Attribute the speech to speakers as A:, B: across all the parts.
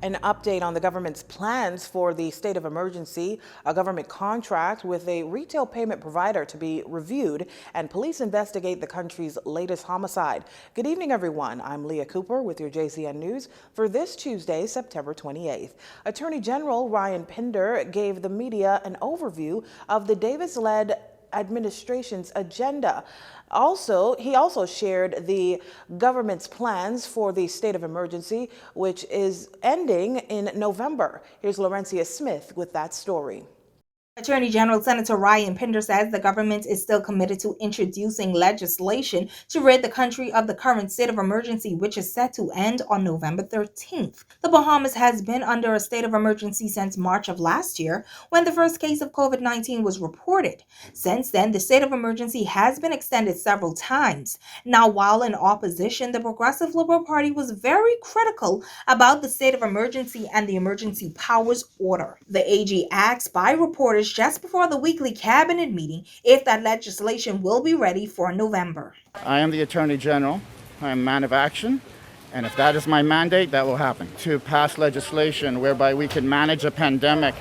A: An update on the government's plans for the state of emergency, a government contract with a retail payment provider to be reviewed, and police investigate the country's latest homicide. Good evening, everyone. I'm Leah Cooper with your Jcn News for this Tuesday, September 28th. Attorney General Ryan Pinder gave the media an overview of the Davis-led administration's agenda. He also shared the government's plans for the state of emergency, which is ending in November. Here's Laurencia Smith with that story.
B: Attorney General Senator Ryan Pinder says the government is still committed to introducing legislation to rid the country of the current state of emergency, which is set to end on November 13th. The Bahamas has been under a state of emergency since March of last year, when the first case of COVID-19 was reported. Since then, the state of emergency has been extended several times. Now, while in opposition, the Progressive Liberal Party was very critical about the state of emergency and the emergency powers order. The AG asked by reporters just before the weekly cabinet meeting if that legislation will be ready for November.
C: I am the Attorney General. I am a man of action. And if that is my mandate, that will happen. To pass legislation whereby we can manage a pandemic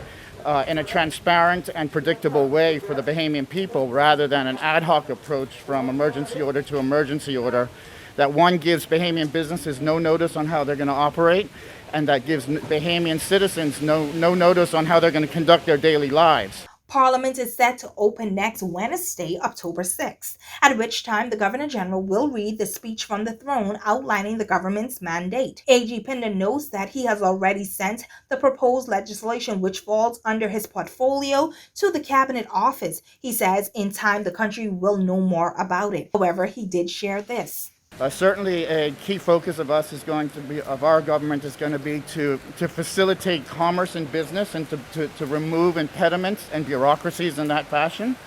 C: in a transparent and predictable way for the Bahamian people, rather than an ad hoc approach from emergency order to emergency order, that one gives Bahamian businesses no notice on how they're going to operate, and that gives Bahamian citizens no notice on how they're going to conduct their daily lives.
B: Parliament is set to open next Wednesday, October 6th, at which time the Governor General will read the speech from the throne outlining the government's mandate. AG Pinder notes that he has already sent the proposed legislation, which falls under his portfolio, to the Cabinet Office. He says in time the country will know more about it. However, he did share this.
C: Certainly a key focus of our government is going to be to facilitate commerce and business, and to remove impediments and bureaucracies in that fashion.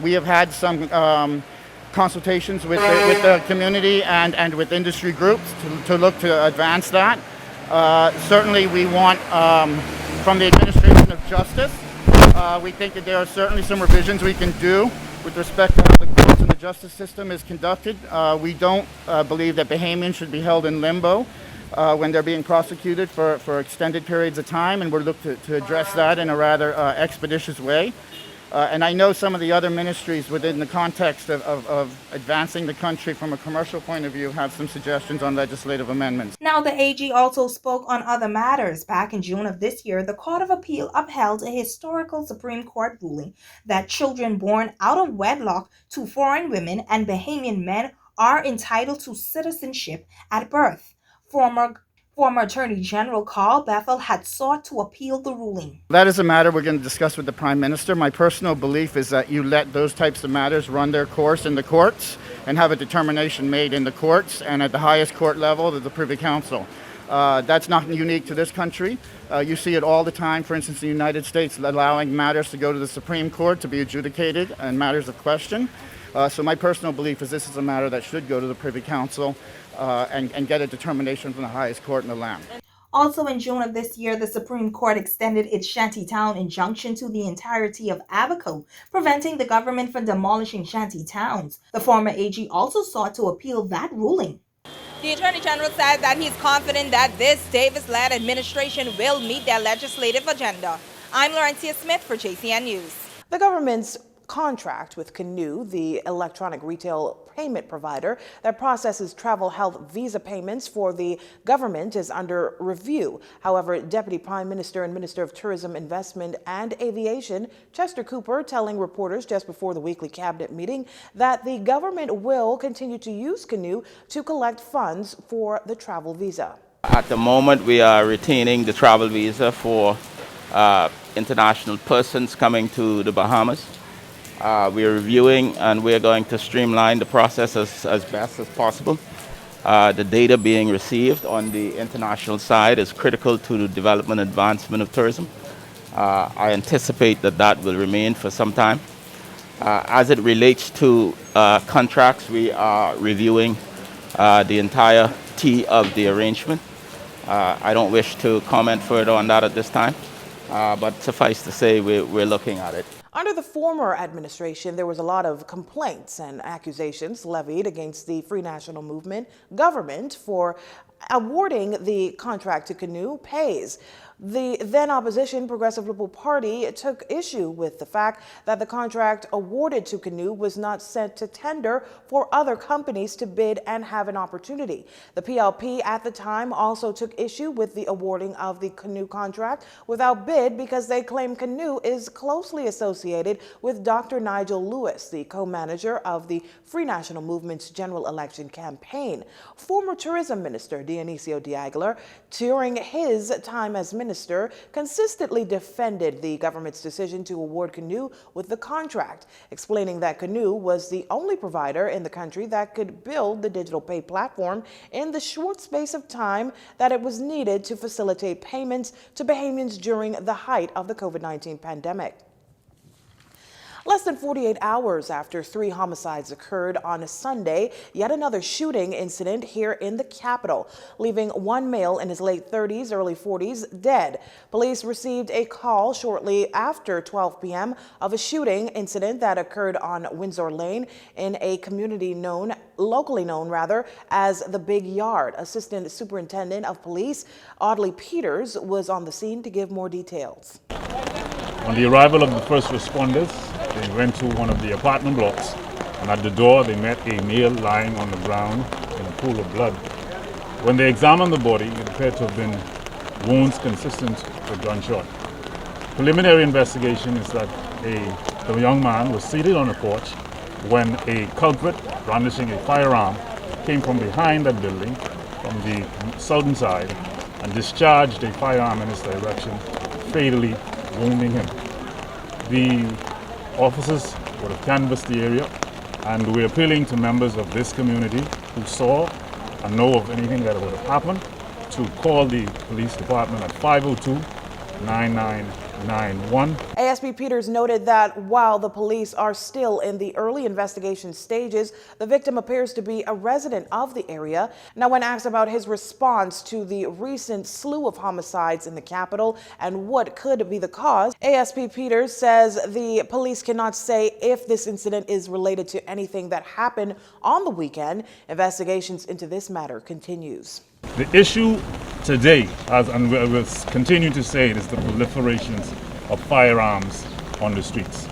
C: We have had some consultations with the community and with industry groups to look to advance that. Certainly we want, from the administration of justice, we think that there are certainly some revisions we can do with respect to how the courts and the justice system is conducted. We don't believe that Bahamians should be held in limbo when they're being prosecuted for extended periods of time, and we're looking to address that in a rather expeditious way. And I know some of the other ministries within the context of advancing the country from a commercial point of view have some suggestions on legislative amendments.
B: Now, the AG also spoke on other matters. Back in June of this year, the Court of Appeal upheld a historical Supreme Court ruling that children born out of wedlock to foreign women and Bahamian men are entitled to citizenship at birth. Former Attorney General Carl Bethel had sought to appeal the ruling.
C: That is a matter we're going to discuss with the Prime Minister. My personal belief is that you let those types of matters run their course in the courts and have a determination made in the courts and at the highest court level, the Privy Council. That's not unique to this country. You see it all the time, for instance, in the United States, allowing matters to go to the Supreme Court to be adjudicated and matters of question. So my personal belief is this is a matter that should go to the Privy Council and get a determination from the highest court in the land.
B: Also in June of this year, the Supreme Court extended its shantytown injunction to the entirety of Abaco, preventing the government from demolishing shanty towns. The former AG also sought to appeal that ruling. The Attorney General said that he's confident that this Davis-led administration will meet their legislative agenda. I'm Laurencia Smith for Jcn News.
A: The government's contract with Canoe, the electronic retail payment provider that processes travel health visa payments for the government, is under review. However, Deputy Prime Minister and Minister of Tourism, Investment and Aviation Chester Cooper telling reporters just before the weekly cabinet meeting that the government will continue to use Canoe to collect funds for the travel visa.
D: At the moment, we are retaining the travel visa for international persons coming to the Bahamas. We are reviewing, and we are going to streamline the process as best as possible. The data being received on the international side is critical to the development and advancement of tourism. I anticipate that will remain for some time. As it relates to contracts, we are reviewing the entirety of the arrangement. I don't wish to comment further on that at this time, but suffice to say we're looking at it.
A: Under the former administration, there was a lot of complaints and accusations levied against the Free National Movement government for awarding the contract to Canoe pays. The then opposition Progressive Liberal Party took issue with the fact that the contract awarded to Canoe was not sent to tender for other companies to bid and have an opportunity. The PLP at the time also took issue with the awarding of the Canoe contract without bid because they claim Canoe is closely associated with Dr. Nigel Lewis, the co-manager of the Free National Movement's general election campaign. Former Tourism Minister Dionisio de Aguilar, during his time as minister, consistently defended the government's decision to award Canoe with the contract, explaining that Canoe was the only provider in the country that could build the digital pay platform in the short space of time that it was needed to facilitate payments to Bahamians during the height of the COVID-19 pandemic. Less than 48 hours after 3 homicides occurred on a Sunday, yet another shooting incident here in the capital, leaving one male in his late 30s, early 40s dead. Police received a call shortly after 12 p.m. of a shooting incident that occurred on Windsor Lane in a community locally known as the Big Yard. Assistant Superintendent of Police Audley Peters was on the scene to give more details.
E: On the arrival of the first responders, they went to one of the apartment blocks, and at the door they met a male lying on the ground in a pool of blood. When they examined the body, it appeared to have been wounds consistent with gunshot. Preliminary investigation is that the young man was seated on a porch when a culprit brandishing a firearm came from behind that building from the southern side and discharged a firearm in his direction, fatally wounding him. The officers would have canvassed the area, and we're appealing to members of this community who saw and know of anything that would have happened to call the police department at 502-9991.
A: ASP Peters noted that while the police are still in the early investigation stages, the victim appears to be a resident of the area. Now, when asked about his response to the recent slew of homicides in the capital and what could be the cause, ASP Peters says the police cannot say if this incident is related to anything that happened on the weekend. Investigations into this matter continues.
E: The issue today, and we will continue to say it, is the proliferation of firearms on the streets.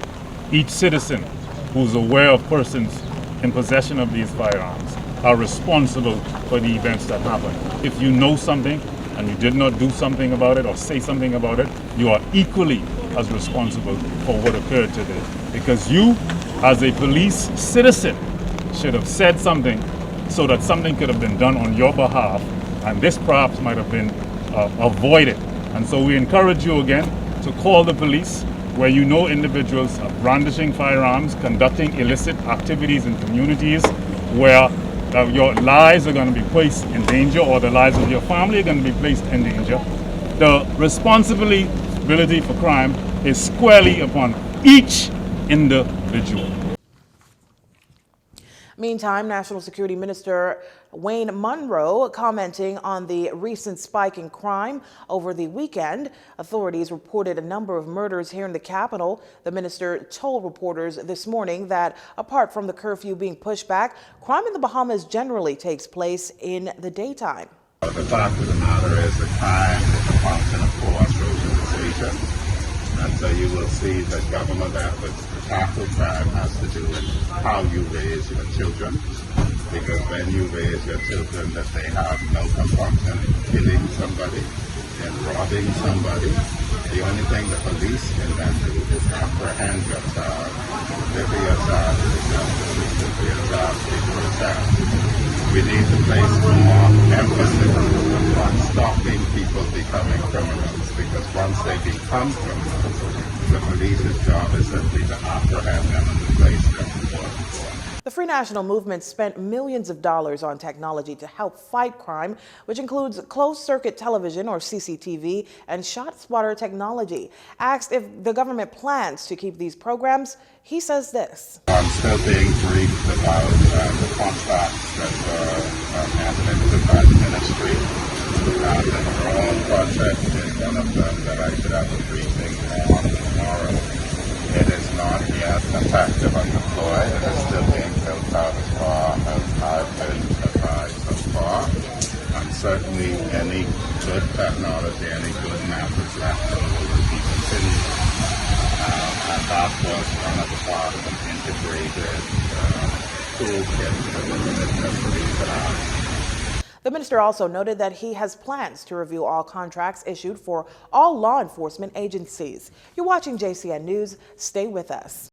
E: Each citizen who's aware of persons in possession of these firearms are responsible for the events that happen. If you know something and you did not do something about it or say something about it, you are equally as responsible for what occurred today. Because you, as a police citizen, should have said something so that something could have been done on your behalf, and this perhaps might have been avoided. And so we encourage you again to call the police where you know individuals are brandishing firearms, conducting illicit activities in communities where your lives are going to be placed in danger, or the lives of your family are going to be placed in danger. The responsibility for crime is squarely upon each individual.
A: Meantime, National Security Minister Wayne Munroe commenting on the recent spike in crime over the weekend. Authorities reported a number of murders here in the capital. The minister told reporters this morning that apart from the curfew being pushed back, crime in the Bahamas generally takes place in the daytime.
F: The fact of the matter is that crime is a function of co-association. And so you will see that government efforts to tackle crime has to do with how you raise your children. Because when you raise your children, that they have no compunction in killing somebody, in robbing somebody, the only thing the police can then do is apprehend your child, deliver your child to the justice system for your child to be processed. We need to place more emphasis on stopping people becoming criminals, because once they become criminals, the police's job is simply to apprehend them and to place them before the court.
A: The Free National Movement spent millions of dollars on technology to help fight crime, which includes closed-circuit television, or CCTV, and ShotSpotter technology. Asked if the government plans to keep these programs, he says this.
F: I'm still being briefed about the contracts that are entered into by the ministry. And in our own project, in one of them that I should have a briefing on tomorrow, it is not yet effective and deployed. It is still being built out as far as I've been advised so far. And certainly good technology, any good methods left over will be continued. And that was one of the part of an integrated toolkit that the ministry could have.
A: The minister also noted that he has plans to review all contracts issued for all law enforcement agencies. You're watching JCN News. Stay with us.